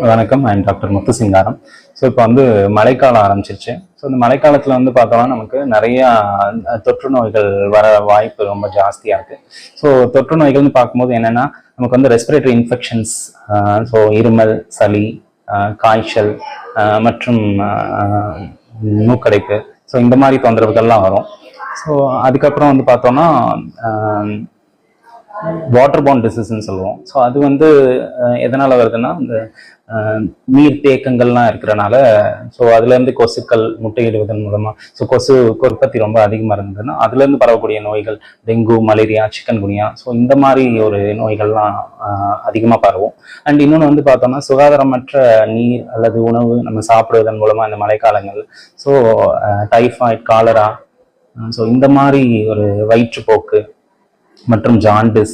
வணக்கம், I am doctor Muthu Singaram. So இப்போ வந்து மழைக்காலம் ஆரம்பிச்சிருச்சு. ஸோ இந்த மழைக்காலத்தில் வந்து பார்த்தோம்னா நமக்கு நிறையா தொற்று நோய்கள் வர வாய்ப்பு ரொம்ப ஜாஸ்தியாக இருக்குது. ஸோ தொற்று நோய்கள்னு பார்க்கும்போது என்னென்னா நமக்கு வந்து ரெஸ்பிரேட்டரி இன்ஃபெக்ஷன்ஸ், ஸோ இருமல், சளி, காய்ச்சல் மற்றும் மூக்கடைப்பு, ஸோ இந்த மாதிரி தொந்தரவுகள்லாம் வரும். ஸோ அதுக்கப்புறம் வந்து பார்த்தோம்னா வாட்டர் பார்ன் டிசீஸ்ன்னு சொல்லுவோம். ஸோ அது வந்து எதனால் வருதுன்னா இந்த நீர் தேக்கங்கள்லாம் இருக்கிறனால, ஸோ அதுலேருந்து கொசுக்கள் முட்டையிடுவதன் மூலமாக, ஸோ கொசு உற்பத்தி ரொம்ப அதிகமாக இருந்ததுன்னா அதுலேருந்து பரவக்கூடிய நோய்கள் டெங்கு, மலேரியா, சிக்கன் குனியா, ஸோ இந்த மாதிரி ஒரு நோய்கள்லாம் அதிகமாக பரவும். அண்ட் இன்னொன்று வந்து பார்த்தோம்னா சுகாதாரமற்ற நீர் அல்லது உணவு நம்ம சாப்பிடுவதன் மூலமாக இந்த மழைக்காலங்கள், ஸோ டைஃபாய்டு, காலரா, ஸோ இந்த மாதிரி ஒரு வயிற்றுப்போக்கு மற்றும் ஜாண்டிஸ்,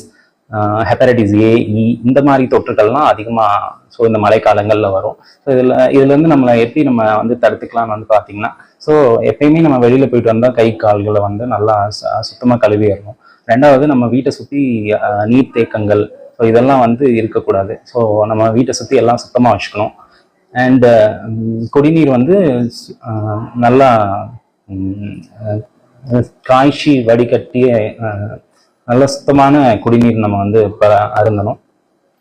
ஹெப்படைட்டிஸ் ஏ, இ, இந்த மாதிரி தொற்றுகள்லாம் அதிகமாக ஸோ இந்த மழைக்காலங்களில் வரும். ஸோ இதுலேருந்து நம்மளை எப்படி நம்ம வந்து தடுத்துக்கலாம்னு வந்து பார்த்தீங்கன்னா, ஸோ எப்பயுமே நம்ம வெளியில் போயிட்டு வந்தால் கை கால்களை வந்து நல்லா சுத்தமாக கழுவி வரணும். ரெண்டாவது, நம்ம வீட்டை சுற்றி நீர் தேக்கங்கள், ஸோ இதெல்லாம் வந்து இருக்கக்கூடாது. ஸோ நம்ம வீட்டை சுற்றி எல்லாம் சுத்தமாக வச்சுக்கணும். அண்டு குடிநீர் வந்து நல்லா காய்ச்சி வடிகட்டிய நல்ல சுத்தமான குடிநீர் நம்ம வந்து அருந்தணும்.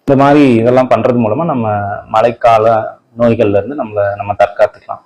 இந்த மாதிரி இதெல்லாம் பண்றது மூலமா நம்ம மழைக்கால நோய்கள்ல இருந்து நம்ம தற்காத்துக்கலாம்.